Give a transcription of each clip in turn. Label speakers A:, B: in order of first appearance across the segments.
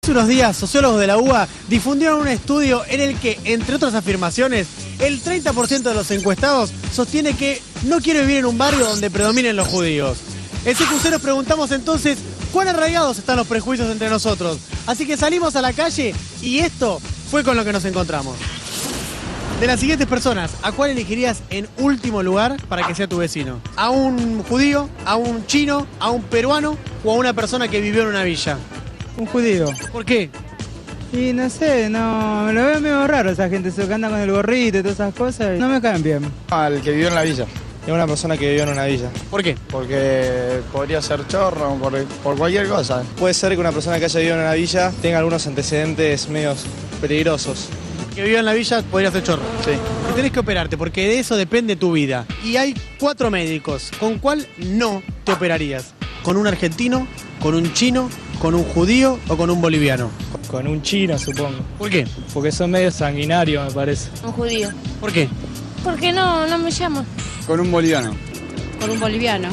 A: Hace unos días, sociólogos de la UBA difundieron un estudio en el que, entre otras afirmaciones, el 30% de los encuestados sostiene que no quiere vivir en un barrio donde predominen los judíos. En CQC nos preguntamos entonces cuán arraigados están los prejuicios entre nosotros. Así que salimos a la calle y esto fue con lo que nos encontramos. De las siguientes personas, ¿a cuál elegirías en último lugar para que sea tu vecino? ¿A un judío, a un chino, a un peruano o a una persona que vivió en una villa?
B: Un judío.
A: ¿Por qué?
B: Y no sé, no, me lo veo medio raro esa gente, se que anda con el gorrito y todas esas cosas, y no me caen bien.
C: Al que vivió en la villa. Es una persona que vivió en una villa.
A: ¿Por qué?
C: Porque podría ser chorro, por cualquier cosa. Puede ser que una persona que haya vivido en una villa tenga algunos antecedentes medios peligrosos.
A: Que vivió en la villa podría ser chorro.
C: Sí.
A: Y tenés que operarte porque de eso depende tu vida. Y hay 4 médicos. ¿Con cuál no te operarías? ¿Con un argentino, con un chino, con un judío o con un boliviano?
B: Con un chino, supongo.
A: ¿Por qué?
B: Porque son medio sanguinarios, me parece.
D: Un judío.
A: ¿Por qué?
D: Porque no me llamo.
C: Con un boliviano.
D: Con un boliviano.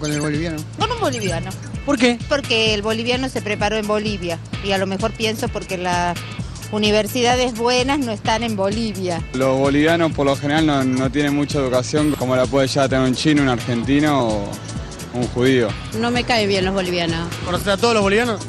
C: Con el boliviano.
D: Con un boliviano.
A: ¿Por qué?
E: Porque el boliviano se preparó en Bolivia y a lo mejor pienso porque las universidades buenas no están en Bolivia.
F: Los bolivianos por lo general no tienen mucha educación como la puede ya tener un chino, un argentino o un judío.
D: No me cae bien los bolivianos.
A: ¿Conoces a todos los bolivianos?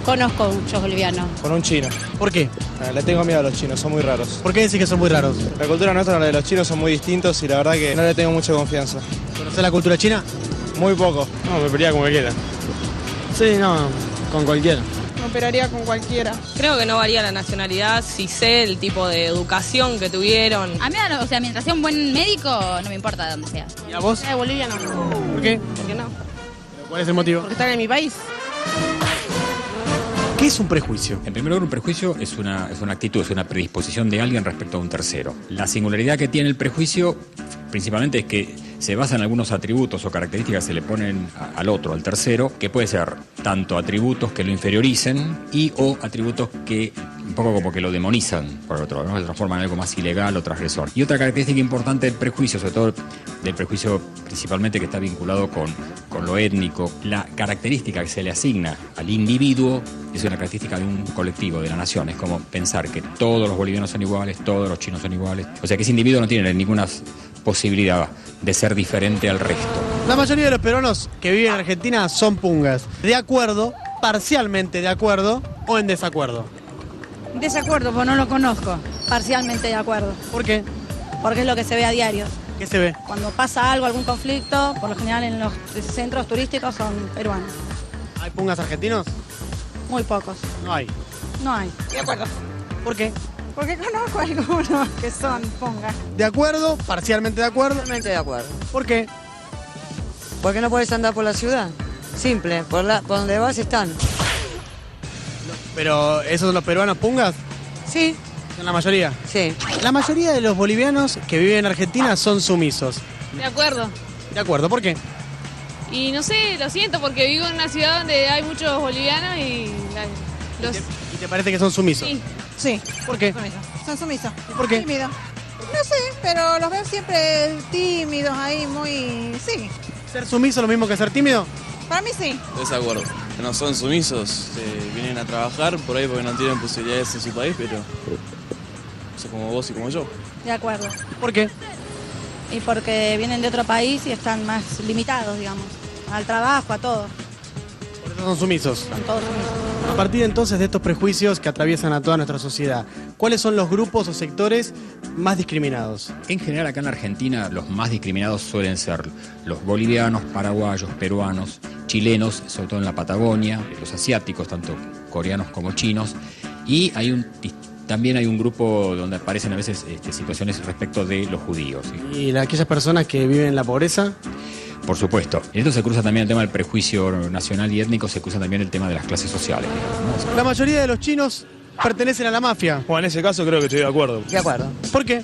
D: Conozco muchos bolivianos.
B: Con un chino.
A: ¿Por qué?
B: Le tengo miedo a los chinos, son muy raros.
A: ¿Por qué decís que son muy raros?
B: La cultura nuestra y la de los chinos son muy distintos y la verdad que no le tengo mucha confianza.
A: ¿Conocés la cultura china?
B: Muy poco.
C: No, me pelearía con cualquiera.
B: Sí, no, con cualquiera.
G: Me operaría con cualquiera.
H: Creo que no varía la nacionalidad si sé el tipo de educación que tuvieron.
I: A mí, o sea, mientras sea un buen médico, no me importa de dónde sea.
A: ¿Y a vos?
H: Boliviano.
A: ¿Por qué?
H: ¿Por qué no?
A: ¿Cuál es el motivo?
H: Porque están en mi país.
A: ¿Qué es un prejuicio?
J: En primer lugar, un prejuicio es una actitud, es una predisposición de alguien respecto a un tercero. La singularidad que tiene el prejuicio principalmente es que se basa en algunos atributos o características que se le ponen al otro, al tercero, que puede ser tanto atributos que lo inferioricen y o atributos que un poco como que lo demonizan por otro, ¿no? Se transforman en algo más ilegal o transgresor. Y otra característica importante del prejuicio, sobre todo del prejuicio principalmente que está vinculado con lo étnico, la característica que se le asigna al individuo es una característica de un colectivo, de la nación. Es como pensar que todos los bolivianos son iguales, todos los chinos son iguales. O sea que ese individuo no tiene ninguna posibilidad de ser diferente al resto.
A: La mayoría de los peruanos que viven en Argentina son pungas. ¿De acuerdo, parcialmente de acuerdo o en desacuerdo?
I: Desacuerdo, pues no lo conozco. Parcialmente de acuerdo.
A: ¿Por qué?
I: Porque es lo que se ve a diario.
A: ¿Qué se ve?
I: Cuando pasa algo, algún conflicto, por lo general en los centros turísticos son peruanos.
A: ¿Hay pungas argentinos?
I: Muy pocos.
A: No hay.
I: No hay.
H: De acuerdo.
A: ¿Por qué?
G: Porque conozco algunos que son pongas.
A: ¿De acuerdo? ¿Parcialmente de acuerdo?
K: Totalmente de acuerdo.
A: ¿Por qué?
K: ¿Por qué no puedes andar por la ciudad? Simple, por donde vas están.
A: ¿Pero esos son los peruanos pungas?
K: Sí,
A: ¿Son la mayoría?
K: sí.
A: La mayoría de los bolivianos que viven en Argentina son sumisos.
H: De acuerdo.
A: ¿De acuerdo? ¿Por qué?
H: Y no sé, lo siento porque vivo en una ciudad donde hay muchos bolivianos y los...
A: ¿Y te parece que son sumisos?
H: Sí.
G: Sí,
A: ¿Por qué?
G: son sumisos.
A: ¿Por qué?
G: Tímidos. No sé, pero los veo siempre tímidos ahí, muy... Sí,
A: ¿Ser sumiso es lo mismo que ser tímido?
G: para mí sí.
L: Desacuerdo. No son sumisos, vienen a trabajar por ahí porque no tienen posibilidades en su país, pero son como vos y como yo.
I: De acuerdo.
A: ¿Por qué?
I: Y porque vienen de otro país y están más limitados, digamos. Al trabajo, a todo.
A: Por eso son sumisos.
I: Son todos sumisos.
A: A partir entonces de estos prejuicios que atraviesan a toda nuestra sociedad, ¿cuáles son los grupos o sectores más discriminados?
J: En general acá en la Argentina los más discriminados suelen ser los bolivianos, paraguayos, peruanos, chilenos, sobre todo en la Patagonia, los asiáticos, tanto coreanos como chinos, y también hay un grupo donde aparecen a veces situaciones respecto de los judíos.
A: ¿Y aquellas personas que viven en la pobreza?
J: Por supuesto. En esto se cruza también el tema del prejuicio nacional y étnico, se cruza también el tema de las clases sociales, digamos, ¿no?
A: La mayoría de los chinos pertenecen a la mafia.
C: Bueno, en ese caso creo que estoy de acuerdo.
K: De acuerdo.
A: ¿Por qué?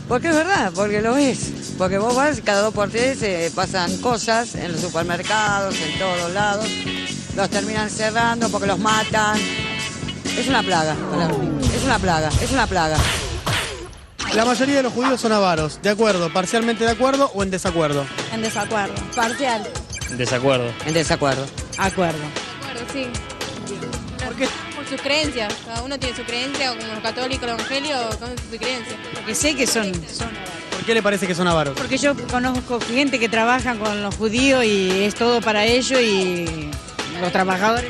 K: Porque es verdad, porque lo ves. Porque vos vas, cada 2 por 3 pasan cosas en los supermercados, en todos lados. Los terminan cerrando porque los matan. Es una plaga. Es una plaga, es una plaga.
A: La mayoría de los judíos son avaros. ¿De acuerdo? ¿Parcialmente de acuerdo o en desacuerdo?
I: En desacuerdo. Parcial.
B: Desacuerdo.
K: En desacuerdo.
I: Acuerdo.
H: De acuerdo, sí. ¿Por qué? Por sus creencias. Cada uno tiene su creencia, o como los católicos, los evangelios, con su creencia.
M: Porque sé que son
A: ¿Por qué le parece que son avaros?
M: porque yo conozco gente que trabaja con los judíos y es todo para ellos y los trabajadores.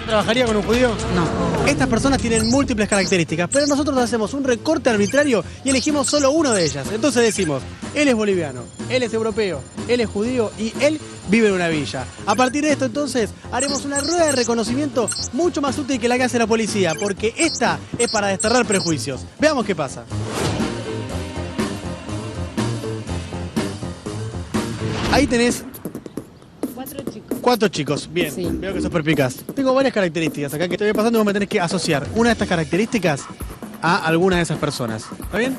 A: ¿No trabajaría con un judío?
M: No.
A: Estas personas tienen múltiples características, pero nosotros hacemos un recorte arbitrario y elegimos solo uno de ellas. Entonces decimos, él es boliviano, él es europeo, él es judío y él vive en una villa. A partir de esto, entonces, haremos una rueda de reconocimiento mucho más útil que la que hace la policía, porque esta es para desterrar prejuicios. Veamos qué pasa. Ahí tenés 4 chicos, bien,
D: Sí.
A: veo que sos perspicaz. Tengo varias características acá que te voy pasando y vos me tenés que asociar una de estas características a alguna de esas personas. ¿Está bien?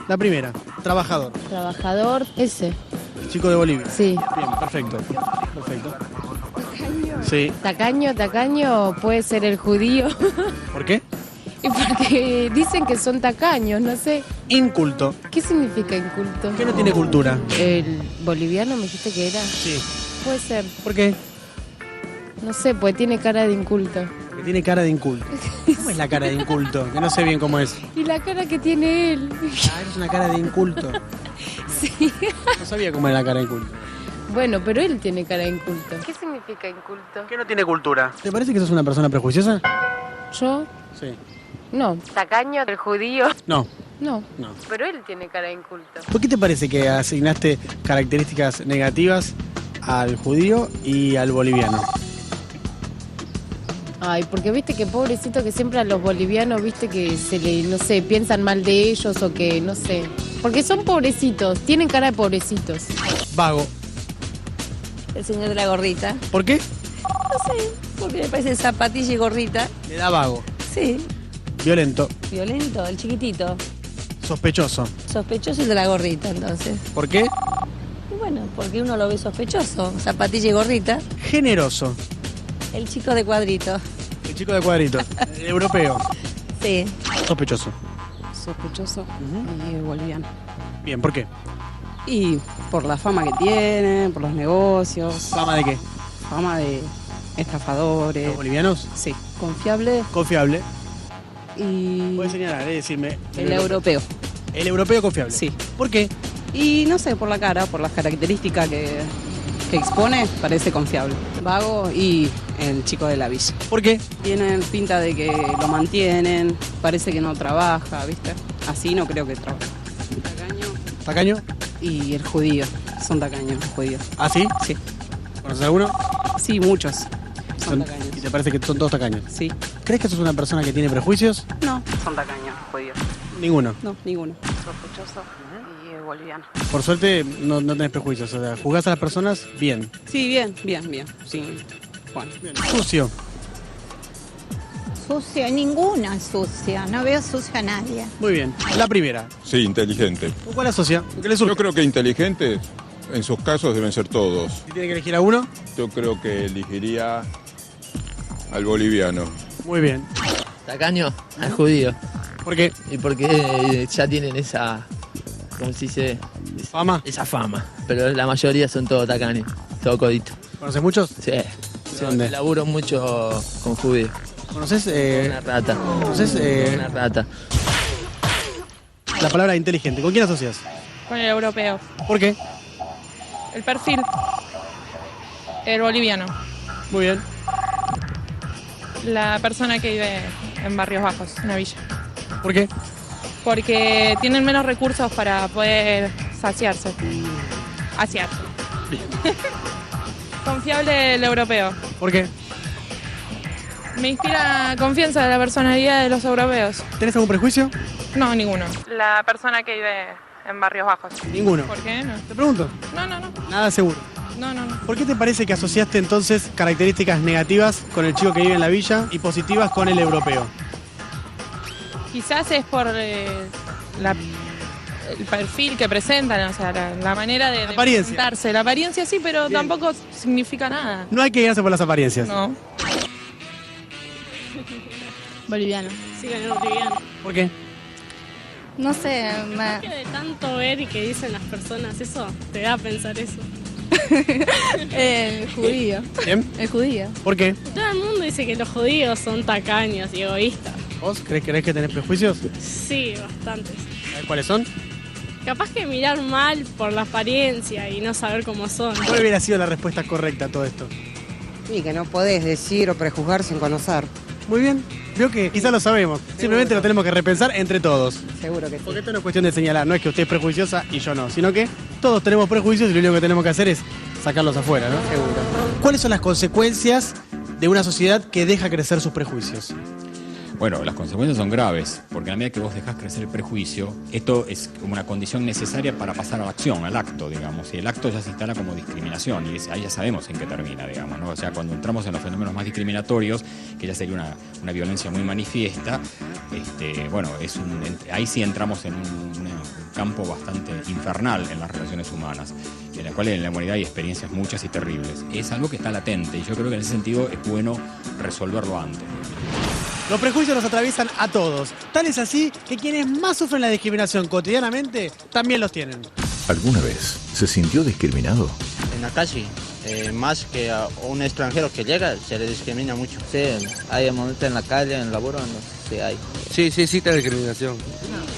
A: La primera, trabajador,
D: Trabajador, ese.
A: chico de Bolivia.
D: Sí.
A: Bien, perfecto. Perfecto. Sí.
D: Tacaño puede ser el judío.
A: ¿Por qué?
D: Y porque dicen que son tacaños, no sé.
A: Inculto.
D: ¿Qué significa inculto?
A: ¿Qué no tiene cultura?
D: ¿El boliviano me dijiste que era?
A: Sí.
D: Puede ser.
A: ¿Por qué?
D: No sé, pues tiene cara de inculto.
A: Que tiene cara de inculto. ¿Cómo es la cara de inculto? Que no sé bien cómo es.
D: Y la cara que tiene él.
A: Ah, es una cara de inculto.
D: Sí.
A: No sabía cómo era la cara de inculto.
D: Bueno, pero él tiene cara de inculto. ¿Qué significa inculto?
A: ¿Qué no tiene cultura? ¿Te parece que sos una persona prejuiciosa?
D: ¿Yo?
A: Sí.
D: No. ¿Tacaño? ¿El judío?
A: No.
D: No.
A: No.
D: Pero él tiene cara de inculto.
A: ¿Por qué te parece que asignaste características negativas al judío y al boliviano?
D: Ay, porque viste que pobrecito que siempre a los bolivianos, viste que se le, no sé, piensan mal de ellos o que, no sé. Porque son pobrecitos, tienen cara de pobrecitos.
A: Vago.
N: El señor de la gorrita.
A: ¿Por qué?
N: No sé, porque me parece zapatilla y gorrita.
A: Le da vago.
N: Sí,
A: Violento.
N: violento, el chiquitito.
A: Sospechoso.
N: Sospechoso el de la gorrita, entonces.
A: ¿Por qué?
N: Y bueno, porque uno lo ve sospechoso. Zapatilla y gorrita.
A: Generoso.
N: El chico de cuadrito.
A: El chico de cuadrito. El europeo.
N: Sí.
A: Sospechoso.
O: Sospechoso y boliviano.
A: Bien, ¿por qué?
O: Y por la fama que tiene, por los negocios.
A: ¿Fama de qué?
O: Fama de estafadores.
A: ¿Los bolivianos?
O: Sí. Confiable
A: Confiable.
O: y
A: Puedes señalar, decirme.
O: el europeo.
A: El europeo confiable.
O: Sí.
A: ¿Por qué?
O: Y no sé, por la cara, por las características que expone, parece confiable. Vago y el chico de la villa.
A: ¿Por qué?
O: Tienen pinta de que lo mantienen, parece que no trabaja, ¿viste? Así no creo que trabaje.
A: ¿Tacaño?
O: Y el judío, son tacaños los judíos.
A: ¿Ah, sí?
O: Sí.
A: ¿Conoces alguno?
O: Sí, muchos. Son
A: Son-
O: tacaños.
A: ¿Y te parece que son todos tacaños?
O: Sí.
A: ¿Crees que sos una persona que tiene prejuicios?
O: No, son tacaños los judíos.
A: Ninguno.
O: No, ninguno. Sospechoso y boliviano.
A: Por suerte no tenés prejuicios, o sea, juzgás a las personas bien.
O: Sí, bien. Sí. Bueno.
A: Sucio.
E: Sucio, ninguna es sucia. No veo sucia a nadie.
A: Muy bien. La primera.
P: Sí, inteligente.
A: ¿Con cuál asocia? ¿Qué le surge?
P: Yo creo que inteligentes, en sus casos, deben ser todos.
A: ¿Y tiene que elegir a uno?
P: Yo creo que elegiría al boliviano.
A: Muy bien.
Q: Tacaño al judío.
A: ¿Por qué?
Q: Y porque ya tienen esa, ¿cómo se dice?
A: ¿Fama?
Q: Esa fama. Pero la mayoría son todos tacaños, todo codito.
A: ¿Conoces muchos?
Q: Sí.
A: ¿Dónde?
Q: Laburo mucho con judíos.
A: ¿Conoces?
Q: Una rata.
A: ¿Conoces?
Q: Una rata.
A: La palabra inteligente. ¿Con quién asocias?
H: Con el europeo.
A: ¿Por qué?
H: El perfil. El boliviano.
A: Muy bien.
H: La persona que vive en barrios bajos, en una villa.
A: ¿Por qué?
H: Porque tienen menos recursos para poder saciarse. Asearse. Confiable el europeo.
A: ¿Por qué?
H: Me inspira confianza de la personalidad de los europeos.
A: ¿Tenés algún prejuicio?
H: No, ninguno. La persona que vive en barrios bajos.
A: Ninguno.
H: ¿Por qué? No.
A: Te pregunto.
H: No.
A: Nada seguro.
H: No.
A: ¿Por qué te parece que asociaste entonces características negativas con el chico que vive en la villa y positivas con el europeo?
H: Quizás es por el perfil que presentan, o sea, la manera de
A: apariencia.
H: presentarse. La apariencia sí, pero tampoco significa nada.
A: No hay que guiarse por las apariencias.
H: No.
R: Boliviano. Sí, ganó boliviano.
A: ¿Por qué?
R: No sé, de tanto ver y que dicen las personas eso, te da a pensar eso. El judío.
A: ¿Bien?
R: El judío.
A: ¿Por qué?
R: Todo el mundo dice que los judíos son tacaños y egoístas.
A: ¿Vos crees que tenés prejuicios?
R: Sí, bastantes.
A: ¿Sabés cuáles son?
R: Capaz que mirar mal por la apariencia y no saber cómo son.
A: ¿Cuál hubiera sido la respuesta correcta a todo esto?
S: Sí, que no podés decir o prejuzgar sin conocer.
A: Muy bien. Veo que quizás lo sabemos. Simplemente lo tenemos que repensar entre todos.
S: Seguro que sí.
A: Porque esto no es cuestión de señalar, no es que usted es prejuiciosa y yo no, sino que todos tenemos prejuicios y lo único que tenemos que hacer es sacarlos afuera, ¿no?
S: Seguro.
A: ¿Cuáles son las consecuencias de una sociedad que deja crecer sus prejuicios?
J: Bueno, las consecuencias son graves, porque a medida que vos dejás crecer el prejuicio, esto es como una condición necesaria para pasar a la acción, al acto, digamos, y el acto ya se instala como discriminación, y ahí ya sabemos en qué termina, digamos, ¿no? O sea, cuando entramos en los fenómenos más discriminatorios, que ya sería una violencia muy manifiesta, bueno, ahí sí entramos en un campo bastante infernal en las relaciones humanas, en la cual en la humanidad hay experiencias muchas y terribles. Es algo que está latente, y yo creo que en ese sentido es bueno resolverlo antes.
A: Los prejuicios nos atraviesan a todos. Tal es así que quienes más sufren la discriminación cotidianamente también los tienen.
T: ¿Alguna vez se sintió discriminado?
U: En la calle, más que a un extranjero que llega, se le discrimina mucho.
Q: Sí, hay momentos en la calle, en el laburo, sí hay.
V: Sí, existe discriminación.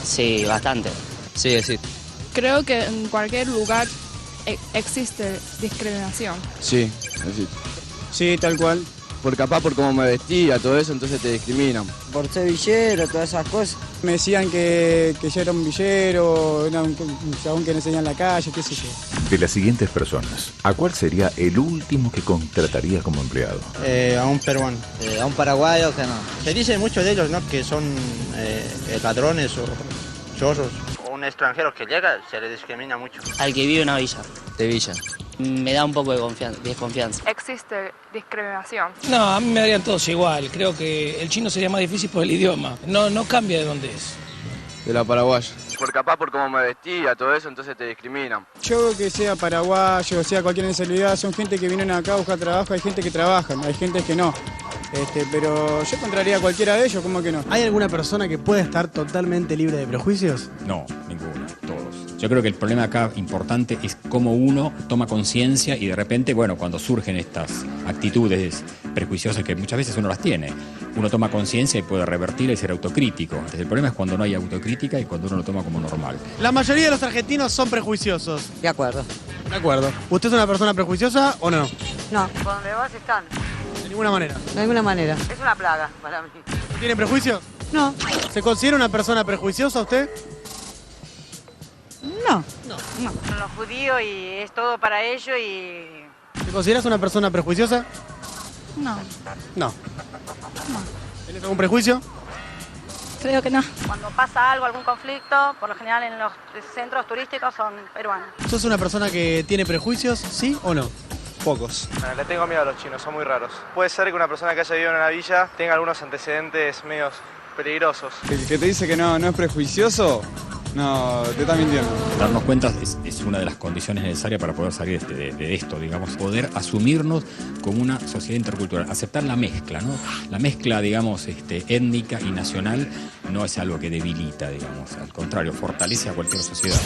W: Sí, bastante.
V: Sí, existe.
R: Creo que en cualquier lugar existe discriminación.
F: Sí, existe.
C: Sí, tal cual.
F: Por capaz por cómo me vestía, todo eso, entonces te discriminan.
S: Por ser villero, todas esas cosas.
C: Me decían que yo era un villero, era un chabón que no enseñaba en la calle, qué sé yo.
T: De las siguientes personas, ¿a cuál sería el último que contrataría como empleado?
U: A un peruano.
Q: A un paraguayo que no.
U: Se dice mucho de ellos, ¿no? Que son ladrones o chorros. Un extranjero que llega, se le discrimina mucho.
W: Al que vive en una villa.
Q: De Villa.
W: Me da un poco de desconfianza.
R: Existe discriminación.
X: No, a mí me darían todos igual. Creo que el chino sería más difícil por el idioma. No cambia de dónde es.
F: De la paraguaya. Por capaz por cómo me vestía, todo eso, entonces te discriminan.
C: Yo que sea paraguayo, sea cualquier nacionalidad, son gente que vienen acá a buscar trabajo, hay gente que trabaja, hay gente que no. Pero yo encontraría a cualquiera de ellos, ¿cómo que no?
A: ¿Hay alguna persona que pueda estar totalmente libre de prejuicios?
J: No, ninguna, todos. Yo creo que el problema acá importante es cómo uno toma conciencia y de repente, bueno, cuando surgen estas actitudes prejuiciosas que muchas veces uno las tiene, uno toma conciencia y puede revertirla y ser autocrítico. Entonces el problema es cuando no hay autocrítica y cuando uno lo toma como normal.
A: La mayoría de los argentinos son prejuiciosos.
S: De acuerdo.
A: De acuerdo. ¿Usted es una persona prejuiciosa o no?
S: No.
K: Por donde vas están.
A: De ninguna manera.
S: De ninguna manera.
K: Es una plaga para mí.
A: ¿Tiene prejuicios?
S: No.
A: ¿Se considera una persona prejuiciosa usted?
S: No.
K: Son los judíos y es todo para ellos y...
A: ¿Te consideras una persona prejuiciosa?
R: No.
A: No. ¿Tienes algún prejuicio?
R: Creo que no.
I: Cuando pasa algo, algún conflicto, por lo general en los centros turísticos son peruanos.
A: ¿Sos una persona que tiene prejuicios, sí o no?
C: Pocos. Le tengo miedo a los chinos, son muy raros. Puede ser que una persona que haya vivido en una villa tenga algunos antecedentes medios peligrosos.
F: El que te dice que no es prejuicioso, no, te está mintiendo.
J: Darnos cuenta es una de las condiciones necesarias para poder salir de esto, digamos, poder asumirnos como una sociedad intercultural, aceptar la mezcla, ¿no? La mezcla, digamos, étnica y nacional no es algo que debilita, digamos, al contrario, fortalece a cualquier sociedad.